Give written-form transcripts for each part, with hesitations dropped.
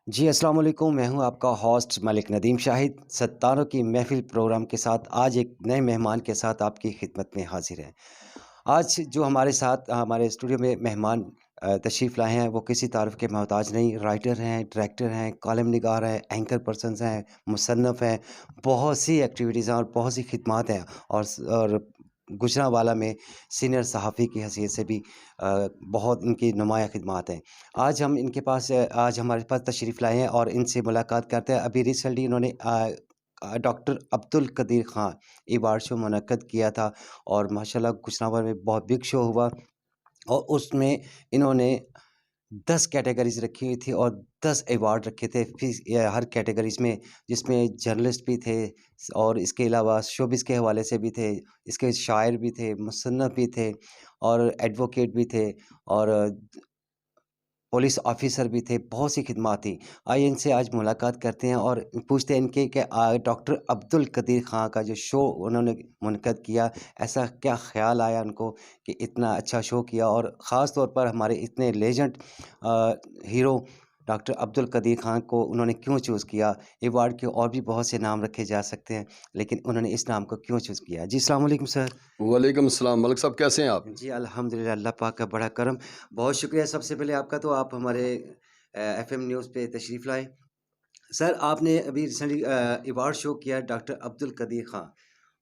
جی السلام علیکم، میں ہوں آپ کا ہوسٹ ملک ندیم شاہد۔ ستاروں کی محفل پروگرام کے ساتھ آج ایک نئے مہمان کے ساتھ آپ کی خدمت میں حاضر ہیں۔ آج جو ہمارے ساتھ ہمارے اسٹوڈیو میں مہمان تشریف لائے ہیں وہ کسی تعارف کے محتاج نہیں، رائٹر ہیں، ڈائریکٹر ہیں، کالم نگار ہیں، اینکر پرسنز ہیں، مصنف ہیں، بہت سی ایکٹیویٹیز ہیں اور بہت سی خدمات ہیں، اور گجرانوالہ میں سینئر صحافی کی حیثیت سے بھی بہت ان کی نمایاں خدمات ہیں۔ آج ہمارے پاس تشریف لائے ہیں اور ان سے ملاقات کرتے ہیں۔ ابھی ریسنٹلی انہوں نے ڈاکٹر عبد القدیر خان ایوارڈ شو منعقد کیا تھا، اور ماشاءاللہ گجرانوالہ میں بہت بگ شو ہوا، اور اس میں انہوں نے 10 کیٹیگریز رکھی ہوئی تھی اور 10 ایوارڈ رکھے تھے ہر کیٹیگریز میں، جس میں جرنلسٹ بھی تھے، اور اس کے علاوہ شوبز کے حوالے سے بھی تھے، اس کے شاعر بھی تھے، مصنف بھی تھے، اور ایڈوکیٹ بھی تھے، اور پولیس آفیسر بھی تھے، بہت سی خدمات تھیں۔ آئیے ان سے آج ملاقات کرتے ہیں اور پوچھتے ہیں ان کے کہ ڈاکٹر عبد القدیر خان کا جو شو انہوں نے منعقد کیا، ایسا کیا خیال آیا ان کو کہ اتنا اچھا شو کیا، اور خاص طور پر ہمارے اتنے لیجنڈ ہیرو ڈاکٹر عبد القدیر خان کو انہوں نے کیوں چوز کیا۔ ایوارڈ کے اور بھی بہت سے نام رکھے جا سکتے ہیں، لیکن انہوں نے اس نام کو کیوں چوز کیا؟ جی السلام علیکم سر۔ وعلیکم السلام ملک صاحب، کیسے ہیں آپ؟ جی الحمدللہ، اللہ پاک کا بڑا کرم۔ بہت شکریہ سب سے پہلے آپ کا، تو آپ ہمارے ایف ایم نیوز پہ تشریف لائے۔ سر آپ نے ابھی ریسنٹلی ایوارڈ شو کیا ڈاکٹر عبد القدیر خان،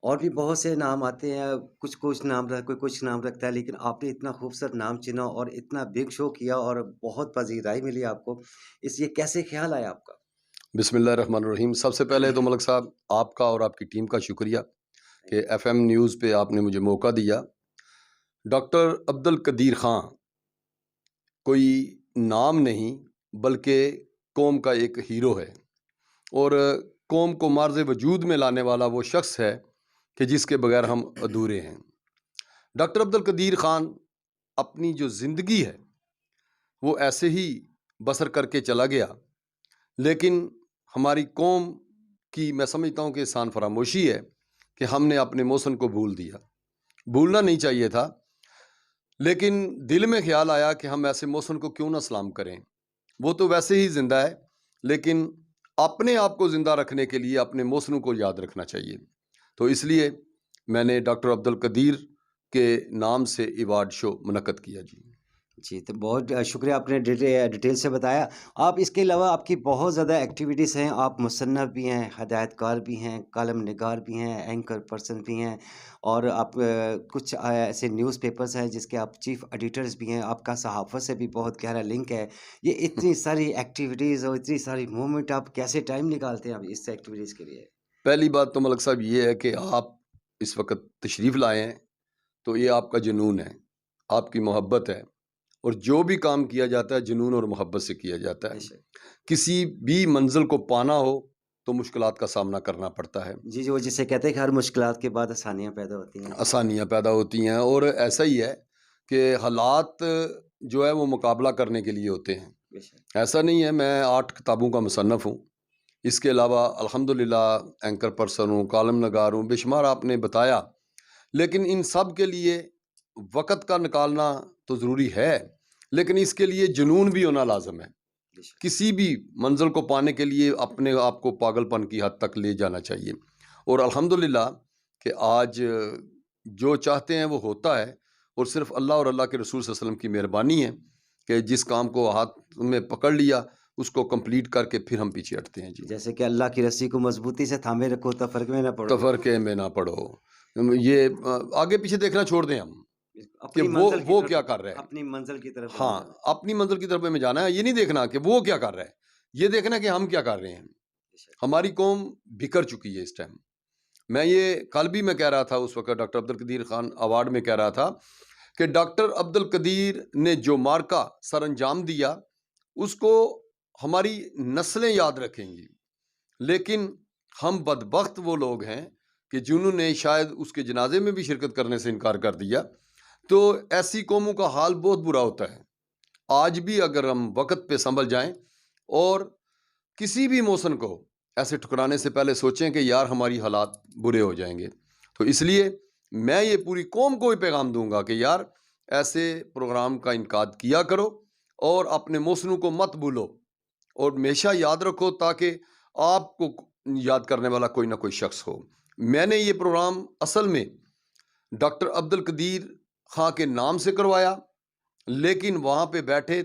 اور بھی بہت سے نام آتے ہیں، کوئی کچھ نام رکھتا ہے، لیکن آپ نے اتنا خوبصورت نام چنا اور اتنا بگ شو کیا اور بہت پذیرائی ملی آپ کو، اس یہ کیسے خیال آیا آپ کا؟ بسم اللہ الرحمن الرحیم۔ سب سے پہلے تو ملک صاحب آپ کا اور آپ کی ٹیم کا شکریہ کہ ایف ایم نیوز پہ آپ نے مجھے موقع دیا۔ ڈاکٹر عبد القدیر خان کوئی نام نہیں بلکہ قوم کا ایک ہیرو ہے، اور قوم کو معرض وجود میں لانے والا وہ شخص ہے کہ جس کے بغیر ہم ادھورے ہیں۔ ڈاکٹر عبد القدیر خان اپنی جو زندگی ہے وہ ایسے ہی بسر کر کے چلا گیا، لیکن ہماری قوم کی میں سمجھتا ہوں کہ احسان فراموشی ہے کہ ہم نے اپنے محسن کو بھول دیا۔ بھولنا نہیں چاہیے تھا، لیکن دل میں خیال آیا کہ ہم ایسے محسن کو کیوں نہ سلام کریں۔ وہ تو ویسے ہی زندہ ہے، لیکن اپنے آپ کو زندہ رکھنے کے لیے اپنے محسن کو یاد رکھنا چاہیے۔ تو اس لیے میں نے ڈاکٹر عبد القدیر کے نام سے ایوارڈ شو منعقد کیا۔ جی تو بہت شکریہ، آپ نے ڈیٹیل سے بتایا۔ آپ اس کے علاوہ آپ کی بہت زیادہ ایکٹیویٹیز ہیں، آپ مصنف بھی ہیں، ہدایت کار بھی ہیں، کالم نگار بھی ہیں، اینکر پرسن بھی ہیں، اور آپ کچھ ایسے نیوز پیپرز ہیں جس کے آپ چیف ایڈیٹرز بھی ہیں، آپ کا صحافت سے بھی بہت گہرا لنک ہے۔ یہ اتنی ساری ایکٹیویٹیز اور اتنی ساری موومنٹ، آپ کیسے ٹائم نکالتے ہیں آپ اس ایکٹیویٹیز کے لیے؟ پہلی بات تو ملک صاحب یہ ہے کہ آپ اس وقت تشریف لائے ہیں تو یہ آپ کا جنون ہے، آپ کی محبت ہے، اور جو بھی کام کیا جاتا ہے جنون اور محبت سے کیا جاتا ہے۔ کسی بھی منزل کو پانا ہو تو مشکلات کا سامنا کرنا پڑتا ہے۔ جی جو جسے کہتے ہیں کہ ہر مشکلات کے بعد آسانیاں پیدا ہوتی ہیں۔ آسانیاں پیدا ہوتی ہیں، اور ایسا ہی ہے کہ حالات جو ہے وہ مقابلہ کرنے کے لیے ہوتے ہیں۔ ایسا نہیں ہے، میں 8 کتابوں کا مصنف ہوں، اس کے علاوہ الحمدللہ اینکر پرسن ہوں، کالم نگار ہوں، بے شمار آپ نے بتایا، لیکن ان سب کے لیے وقت کا نکالنا تو ضروری ہے، لیکن اس کے لیے جنون بھی ہونا لازم ہے۔ کسی بھی منزل کو پانے کے لیے اپنے آپ کو پاگل پن کی حد تک لے جانا چاہیے، اور الحمدللہ کہ آج جو چاہتے ہیں وہ ہوتا ہے، اور صرف اللہ اور اللہ کے رسول صلی اللہ علیہ وسلم کی مہربانی ہے کہ جس کام کو ہاتھ میں پکڑ لیا اس کو کمپلیٹ کر کے پھر ہم پیچھے ہٹتے ہیں۔ جیسے کہ اللہ کی رسی کو مضبوطی سے تھامے رکھو، تفرقے میں نہ پڑو۔ تفرقے میں نہ پڑو، یہ آگے پیچھے دیکھنا چھوڑ دیں ہم کہ وہ کیا کر رہے ہیں۔ اپنی منزل کی طرف، ہاں، اپنی منزل کی طرف میں جانا ہے، یہ نہیں دیکھنا کہ وہ کیا کر رہا ہے، یہ دیکھنا کہ ہم کیا کر رہے ہیں۔ ہماری قوم بکھر چکی ہے اس ٹائم۔ میں یہ کل بھی میں کہہ رہا تھا، اس وقت ڈاکٹر عبد القدیر خان ایوارڈ میں کہہ رہا تھا کہ ڈاکٹر عبد القدیر نے جو مارکا سر انجام دیا اس کو ہماری نسلیں یاد رکھیں گی، لیکن ہم بدبخت وہ لوگ ہیں کہ جنہوں نے شاید اس کے جنازے میں بھی شرکت کرنے سے انکار کر دیا۔ تو ایسی قوموں کا حال بہت برا ہوتا ہے۔ آج بھی اگر ہم وقت پہ سنبھل جائیں اور کسی بھی محسن کو ایسے ٹھکرانے سے پہلے سوچیں کہ یار ہماری حالات برے ہو جائیں گے، تو اس لیے میں یہ پوری قوم کو ہی پیغام دوں گا کہ یار ایسے پروگرام کا انعقاد کیا کرو اور اپنے محسنوں کو مت بھولو، اور ہمیشہ یاد رکھو تاکہ آپ کو یاد کرنے والا کوئی نہ کوئی شخص ہو۔ میں نے یہ پروگرام اصل میں ڈاکٹر عبد القدیر خاں کے نام سے کروایا، لیکن وہاں پہ بیٹھے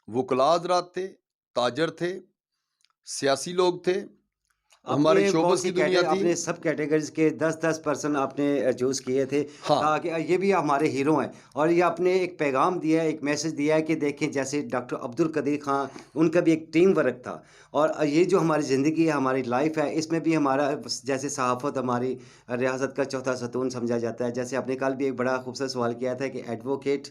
وکلاء حضرات تھے، تاجر تھے، سیاسی لوگ تھے، آپ ہمارے نے شعبوں بہت سی کی دنیا آپ تھی۔ نے سب کیٹیگریز کے 10% آپ نے چوز کیے تھے، ہاں تاکہ یہ بھی ہمارے ہیرو ہیں، اور یہ آپ نے ایک پیغام دیا ہے، ایک میسج دیا ہے کہ دیکھیں جیسے ڈاکٹر عبد القدیر خان، ان کا بھی ایک ٹیم ورک تھا، اور یہ جو ہماری زندگی ہے، ہماری لائف ہے، اس میں بھی ہمارا جیسے صحافت ہماری ریاست کا چوتھا ستون سمجھا جاتا ہے، جیسے آپ نے کل بھی ایک بڑا خوبصورت سوال کیا تھا کہ ایڈوکیٹ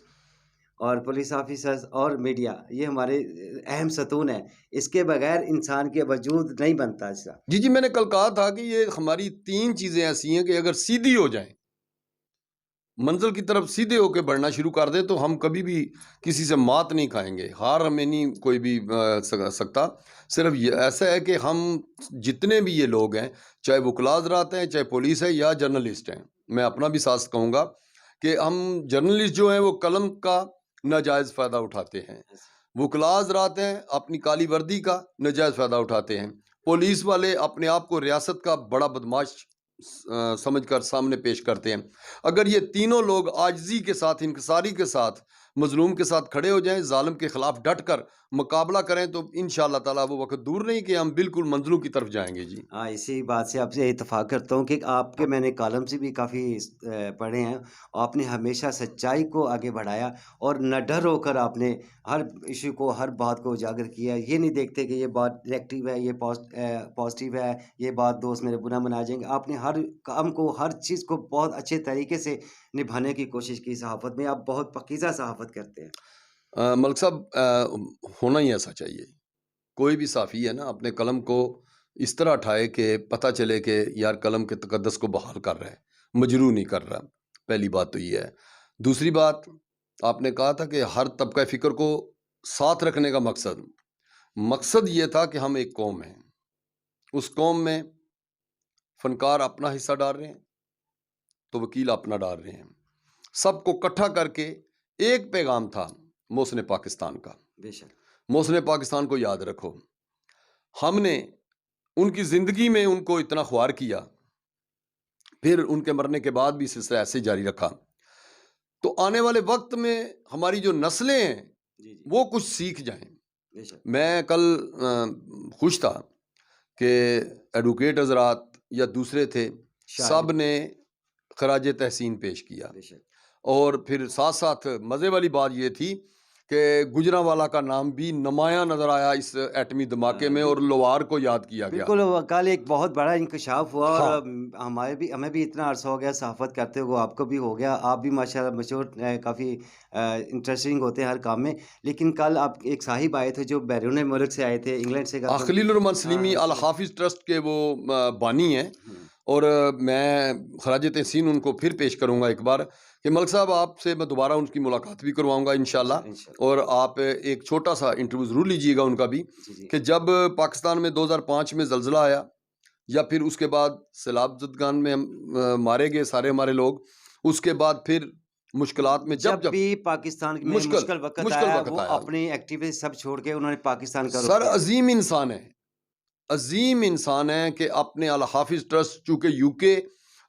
اور پولیس آفیسرز اور میڈیا یہ ہمارے اہم ستون ہیں، اس کے بغیر انسان کے وجود نہیں بنتا ایسا۔ جی میں نے کل کہا تھا کہ یہ ہماری 3 چیزیں ایسی ہیں کہ اگر سیدھی ہو جائیں، منزل کی طرف سیدھے ہو کے بڑھنا شروع کر دے، تو ہم کبھی بھی کسی سے مات نہیں کھائیں گے، ہار ہمیں نہیں کوئی بھی سکتا۔ صرف یہ ایسا ہے کہ ہم جتنے بھی یہ لوگ ہیں، چاہے وکلاء حضرات ہیں، چاہے پولیس ہے یا جرنلسٹ ہیں، میں اپنا بھی ساتھ کہوں گا کہ ہم جرنلسٹ جو ہیں وہ قلم کا ناجائز فائدہ اٹھاتے ہیں، وکلاء حضرات ہیں اپنی کالی وردی کا ناجائز فائدہ اٹھاتے ہیں، پولیس والے اپنے آپ کو ریاست کا بڑا بدماش سمجھ کر سامنے پیش کرتے ہیں۔ اگر یہ تینوں لوگ عاجزی کے ساتھ، انکساری کے ساتھ، مظلوم کے ساتھ کھڑے ہو جائیں، ظالم کے خلاف ڈٹ کر مقابلہ کریں، تو انشاءاللہ تعالیٰ وہ وقت دور نہیں کہ ہم بالکل منزلوں کی طرف جائیں گے۔ جی ہاں، اسی بات سے آپ سے اتفاق کرتا ہوں کہ آپ کے میں نے کالم سے بھی کافی پڑھے ہیں، آپ نے ہمیشہ سچائی کو آگے بڑھایا، اور نہ ڈر ہو کر آپ نے ہر ایشو کو، ہر بات کو اجاگر کیا، یہ نہیں دیکھتے کہ یہ بات نیگیٹو ہے، یہ پازیٹیو ہے، یہ بات دوست میرے برا منا جائیں گے، آپ نے ہر کام کو، ہر چیز کو بہت اچھے طریقے سے نبھانے کی کوشش کی۔ صحافت میں آپ بہت پاکیزہ صحافت کرتے ہیں۔ ملک صاحب، ہونا ہی ایسا چاہیے۔ کوئی بھی صحافی ہے نا، اپنے قلم کو اس طرح اٹھائے کہ پتہ چلے کہ یار قلم کے تقدس کو بحال کر رہا ہے، مجروح نہیں کر رہا۔ پہلی بات تو یہ ہے۔ دوسری بات، آپ نے کہا تھا کہ ہر طبقہ فکر کو ساتھ رکھنے کا مقصد یہ تھا کہ ہم ایک قوم ہیں، اس قوم میں فنکار اپنا حصہ ڈال رہے ہیں تو وکیل اپنا ڈال رہے ہیں، سب کو اکٹھا کر کے ایک پیغام تھا محسن پاکستان کا۔ بے شک۔ محسن پاکستان کو یاد رکھو، ہم نے ان کی زندگی میں ان کو اتنا خوار کیا، پھر ان کے مرنے کے بعد بھی سلسلہ ایسے جاری رکھا، تو آنے والے وقت میں ہماری جو نسلیں ہیں جی جی، وہ کچھ سیکھ جائیں۔ بے شک۔ میں کل خوش تھا کہ ایڈوکیٹ حضرات یا دوسرے تھے، سب نے خراج تحسین پیش کیا، بے شک۔ اور پھر ساتھ ساتھ مزے والی بات یہ تھی کہ گجرانوالہ کا نام بھی نمایاں نظر آیا اس ایٹمی دھماکے میں، اور لوہار کو یاد کیا گیا۔ بالکل، کل ایک بہت بڑا انکشاف ہوا، ہاں اور ہمیں بھی اتنا عرصہ ہو گیا صحافت کرتے ہوئے، آپ کو بھی ہو گیا، آپ بھی ماشاءاللہ مشہور، کافی انٹرسٹنگ ہوتے ہیں ہر کام میں، لیکن کل آپ ایک صاحب آئے تھے جو بیرون ملک سے آئے تھے، انگلینڈ سے۔ خلیل الرحمن سلیمی الحافظ ٹرسٹ کے وہ بانی ہیں، اور میں خراج تحسین ان کو پھر پیش کروں گا ایک بار کہ ملک صاحب آپ سے میں دوبارہ ان کی ملاقات بھی کرواؤں گا انشاءاللہ، اور آپ ایک چھوٹا سا انٹرویو ضرور لیجیے گا ان کا بھی، کہ جب پاکستان میں 2005 میں زلزلہ آیا، یا پھر اس کے بعد سیلاب زدگان میں مارے گئے سارے ہمارے لوگ، اس کے بعد پھر مشکلات میں جب بھی پاکستان میں مشکل وقت آیا، وہ اپنی ایکٹیویٹی سب چھوڑ کے انہوں نے پاکستان کا سر عظیم انسان ہے، عظیم انسان ہے کہ اپنے الحافظ ٹرسٹ، چونکہ یو کے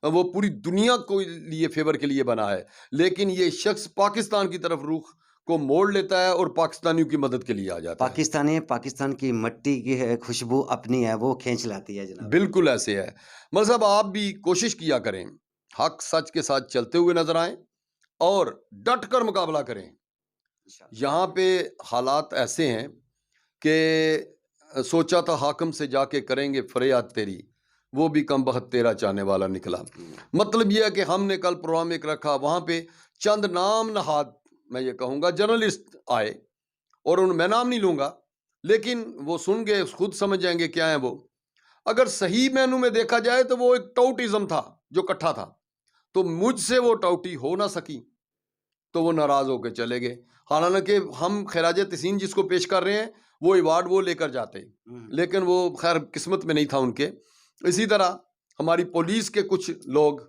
وہ پوری دنیا کو لیے فیور کے لیے بنا ہے، لیکن یہ شخص پاکستان کی طرف رخ کو موڑ لیتا ہے اور پاکستانیوں کی مدد کے لیے آ جاتا ہے۔ پاکستان کی مٹی کی خوشبو اپنی ہے، وہ کھینچ لاتی ہے جناب۔ بالکل ایسے ہے۔ مطلب صاحب آپ بھی کوشش کیا کریں، حق سچ کے ساتھ چلتے ہوئے نظر آئیں اور ڈٹ کر مقابلہ کریں۔ یہاں پہ حالات ایسے ہیں کہ سوچا تھا حاکم سے جا کے کریں گے فریاد تیری، وہ بھی کم بخت تیرا چاہنے والا نکلا۔ مطلب یہ ہے کہ ہم نے کل پروگرام ایک رکھا، وہاں پہ چند نام نہاد، میں یہ کہوں گا جرنلسٹ آئے، اور میں نام نہیں لوں گا، لیکن وہ سن گئے، خود سمجھ جائیں گے کیا ہیں وہ۔ اگر صحیح مینو میں دیکھا جائے تو وہ ایک ٹاؤٹزم تھا جو کٹھا تھا، تو مجھ سے وہ ٹاؤٹی ہو نہ سکی، تو وہ ناراض ہو کے چلے گئے۔ حالانکہ ہم خراج تحسین جس کو پیش کر رہے ہیں وہ ایوارڈ وہ لے کر جاتے، لیکن وہ خیر قسمت میں نہیں تھا ان کے۔ اسی طرح ہماری پولیس کے کچھ لوگ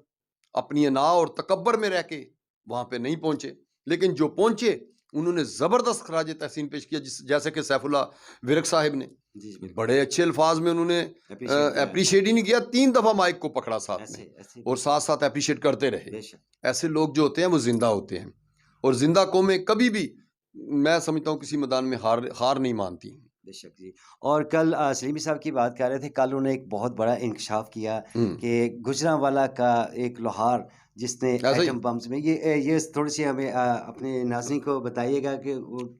اپنی انا اور تکبر میں رہ کے وہاں پہ نہیں پہنچے، لیکن جو پہنچے انہوں نے زبردست خراج تحسین پیش کیا، جیسے کہ سیف اللہ ورک صاحب نے جی بالکل بڑے اچھے الفاظ میں انہوں نے اپریشیٹ کیا اپریشیٹ ہی نہیں کیا، 3 دفعہ مائک کو پکڑا ساتھ میں ایسے ایسے اور ساتھ ساتھ اپریشیٹ کرتے رہے. بے شک ایسے لوگ جو ہوتے ہیں وہ زندہ ہوتے ہیں، اور زندہ قومیں کبھی بھی میں سمجھتا ہوں کسی میدان میں ہار نہیں مانتی. بے شک جی. اور کل سلیمی صاحب کی بات کر رہے تھے، کل انہوں نے ایک بہت بڑا انکشاف کیا کہ گجرانوالہ کا ایک لوہار جس نے ایسا ہی ایٹم بمز میں یہ تھوڑی سی ہمیں اپنے ناظرین کو بتائیے گا کہ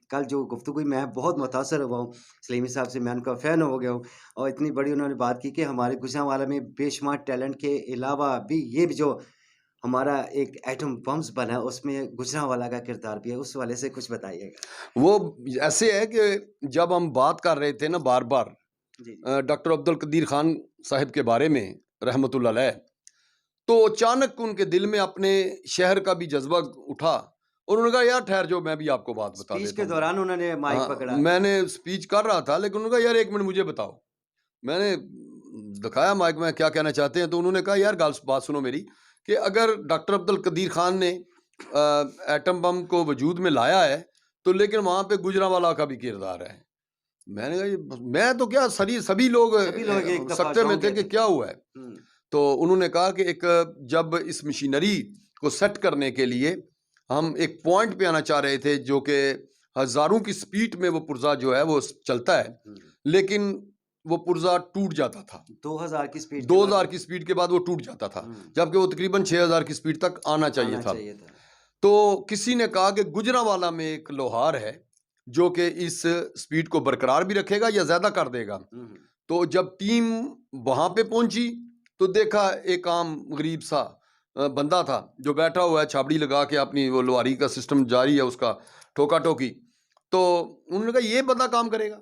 کل جو گفتگو میں بہت متاثر ہوا ہوں سلیمی صاحب سے، میں ان کا فین ہو گیا ہوں، اور اتنی بڑی انہوں نے بات کی کہ ہمارے گجرانوالہ میں بے شمار ٹیلنٹ کے علاوہ بھی یہ بھی جو ہمارا ایک ایٹم بمز بنا اس میں گجرانوالہ کا کردار بھی ہے، اس والے سے کچھ بتائیے گا. وہ ایسے ہے کہ جب ہم بات کر رہے تھے نا بار بار جی ڈاکٹر عبد القدیر خان صاحب کے بارے میں رحمۃ اللہ علیہ، تو اچانک ان کے دل میں اپنے شہر کا بھی جذبہ اٹھا اور انہوں نے کہا یار ٹھہر جو میں بھی آپ کو بات بتا اسپیچ دیتا کے ہوں. دوران انہوں نے مائک پکڑا. میں نے اسپیچ کر رہا تھا لیکن انہوں نے کہا یار 1 منٹ مجھے بتاؤ. میں نے دکھایا مائک میں کیا کہنا چاہتے ہیں، تو انہوں نے کہا یار بات سنو میری، کہ اگر ڈاکٹر عبد القدیر خان نے ایٹم بم کو وجود میں لایا ہے تو لیکن وہاں پہ گجرانوالہ کا بھی کردار ہے. میں نے کہا میں تو کیا سبھی لوگ ایک دفعہ سکتے میں چونک تھے گئے کہ کیا ہوا ہے. تو انہوں نے کہا کہ جب اس مشینری کو سیٹ کرنے کے لیے ہم ایک پوائنٹ پہ آنا چاہ رہے تھے جو کہ ہزاروں کی سپیڈ میں وہ پرزہ جو ہے وہ چلتا ہے، لیکن وہ پرزہ ٹوٹ جاتا تھا 2000 کی سپیڈ 2000 کی سپیڈ کے بعد وہ ٹوٹ جاتا تھا، جبکہ وہ تقریباً 6000 کی سپیڈ تک آنا چاہیے تھا. تو کسی نے کہا کہ گجرانوالہ میں ایک لوہار ہے جو کہ اس سپیڈ کو برقرار بھی رکھے گا یا زیادہ کر دے گا. تو جب ٹیم وہاں پہ پہنچی تو دیکھا ایک عام غریب سا بندہ تھا جو بیٹھا ہوا ہے چھابڑی لگا کے، اپنی وہ لوہاری کا سسٹم جاری ہے اس کا ٹھوکا ٹوکی. تو انہوں نے کہا یہ بندہ کام کرے گا.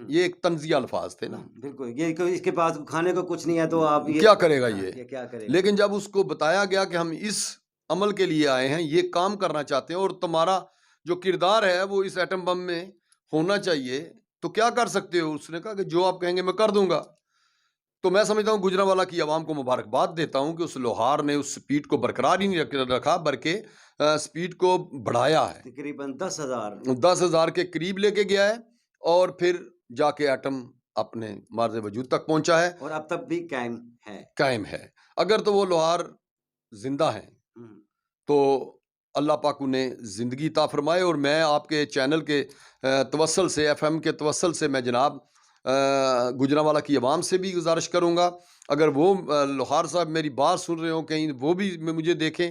یہ ایک طنزیہ الفاظ تھے نا، بالکل، یہ اس کے پاس کھانے کو کچھ نہیں ہے تو آپ کیا کرے گا یہ کیا کرے گا. لیکن جب اس کو بتایا گیا کہ ہم اس عمل کے لیے آئے ہیں، یہ کام کرنا چاہتے ہیں اور تمہارا جو کردار ہے وہ اس ایٹم بم میں ہونا چاہیے، تو کیا کر سکتے ہو؟ اس نے کہا کہ جو آپ کہیں گے میں کر دوں گا. تو میں سمجھتا ہوں گجرانوالہ کی عوام کو مبارکباد دیتا ہوں کہ اس لوہار نے اس سپیڈ کو برقرار ہی نہیں رکھا بلکہ سپیڈ کو بڑھایا ہے، تقریباً 10,000 کے قریب لے کے گیا ہے، اور پھر جا کے ایٹم اپنے مارز وجود تک پہنچا ہے اور اب تک بھی قائم ہے. اگر تو وہ لوہار زندہ ہیں تو اللہ پاک انہیں زندگی عطا فرمائے. اور میں آپ کے چینل کے توسل سے، FM کے توسل سے میں جناب گجرانوالہ کی عوام سے بھی گزارش کروں گا، اگر وہ لوہار صاحب میری بات سن رہے ہوں، کہیں وہ بھی مجھے دیکھیں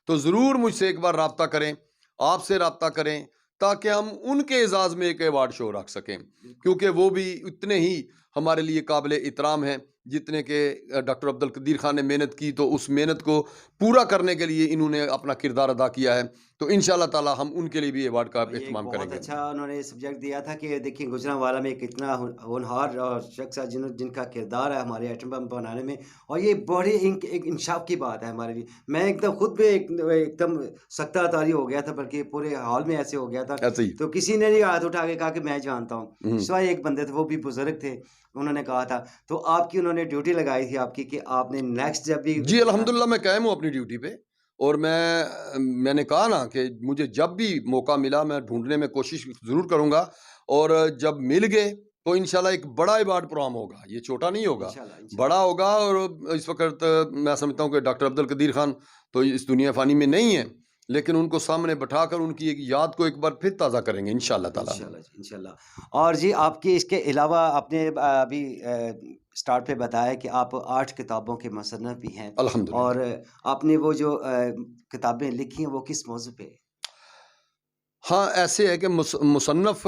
تو ضرور مجھ سے ایک بار رابطہ کریں، آپ سے رابطہ کریں، تاکہ ہم ان کے اعزاز میں ایک ایوارڈ شو رکھ سکیں، کیونکہ وہ بھی اتنے ہی ہمارے لیے قابل احترام ہیں جتنے کہ ڈاکٹر عبد القدیر خان نے محنت کی. تو اس محنت کو پورا کرنے کے لیے انہوں نے اپنا کردار ادا کیا ہے، تو انشاءاللہ تعالی ہم ان کے لیے بھی ایوارڈ کا اہتمام کریں گے. بہت اچھا انہوں نے سبجیکٹ دیا تھا کہ دیکھیں گجرانوالہ میں اتنا ہونہار اور شخص ہے جن کا کردار ہے ہمارے ایٹم بم بنانے میں، اور یہ بڑی ایک انشاف کی بات ہے ہمارے لیے. میں ایک دم خود بھی ایک دم سکتہ طاری ہو گیا تھا، بلکہ پورے ہال میں ایسے ہو گیا تھا. تو کسی نے نہیں ہاتھ اٹھا کے کہا کہ میں جانتا ہوں، سوائے ایک بندے تھے، وہ بھی بزرگ تھے، انہوں نے کہا تھا. تو آپ کی انہوں نے ڈیوٹی لگائی تھی آپ کی کہ آپ نے نیکسٹ جب بھی جی الحمدللہ میں قائم ہوں اپنی ڈیوٹی پہ، اور میں نے کہا نا کہ مجھے جب بھی موقع ملا میں ڈھونڈنے میں کوشش ضرور کروں گا، اور جب مل گئے تو انشاءاللہ ایک بڑا ایوارڈ پروگرام ہوگا، یہ چھوٹا نہیں ہوگا، بڑا ہوگا. اور اس وقت میں سمجھتا ہوں کہ ڈاکٹر عبد القدیر خان تو اس دنیا فانی میں نہیں ہیں، لیکن ان کو سامنے بٹھا کر ان کی ایک یاد کو ایک بار پھر تازہ کریں گے انشاءاللہ تعالی. انشاءاللہ. اور جی آپ کی اس کے علاوہ آپ نے ابھی سٹارٹ پہ بتایا کہ آپ 8 کتابوں کے مصنف بھی ہیں، الحمدللہ. اور آپ نے وہ جو کتابیں لکھی ہیں وہ کس موضوع پہ؟ ہاں ایسے ہے کہ مصنف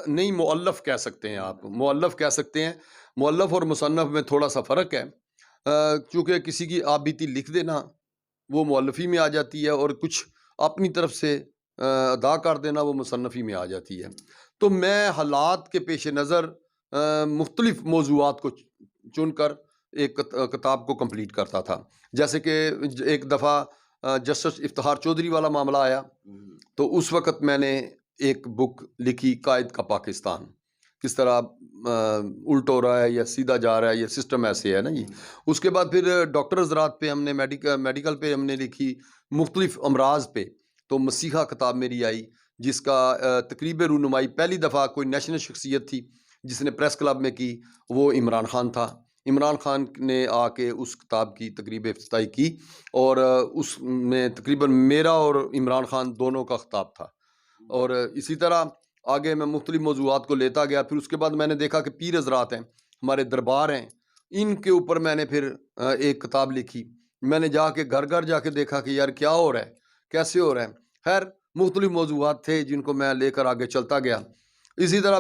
نہیں، مؤلف کہہ سکتے ہیں آپ، مؤلف کہہ سکتے ہیں. مؤلف اور مصنف میں تھوڑا سا فرق ہے، کیونکہ کسی کی آپ بیتی لکھ دینا وہ مؤلفی میں آ جاتی ہے، اور کچھ اپنی طرف سے ادا کر دینا وہ مصنفی میں آ جاتی ہے. تو میں حالات کے پیش نظر مختلف موضوعات کو چن کر ایک کتاب کو کمپلیٹ کرتا تھا. جیسے کہ ایک دفعہ جسٹس افتخار چودھری والا معاملہ آیا، تو اس وقت میں نے ایک بک لکھی، قائد کا پاکستان، کس طرح الٹ ہو رہا ہے یا سیدھا جا رہا ہے، یہ سسٹم ایسے ہے نا جی. اس کے بعد پھر ڈاکٹر حضرات پہ ہم نے میڈیکل پہ ہم نے لکھی، مختلف امراض پہ. تو مسیحا کتاب میری آئی جس کا تقریب رونمائی پہلی دفعہ کوئی نیشنل شخصیت تھی جس نے پریس کلب میں کی، وہ عمران خان تھا۔ عمران خان نے آ کے اس کتاب کی تقریب افتتاحی کی، اور اس میں تقریباً میرا اور عمران خان دونوں کا خطاب تھا۔ اور اسی طرح آگے میں مختلف موضوعات کو لیتا گیا۔ پھر اس کے بعد میں نے دیکھا کہ پیر حضرات ہیں، ہمارے دربار ہیں، ان کے اوپر میں نے پھر ایک کتاب لکھی۔ میں نے جا کے گھر گھر جا کے دیکھا کہ یار کیا ہو رہا ہے، کیسے ہو رہا ہے۔ خیر مختلف موضوعات تھے جن کو میں لے کر آگے چلتا گیا۔ اسی طرح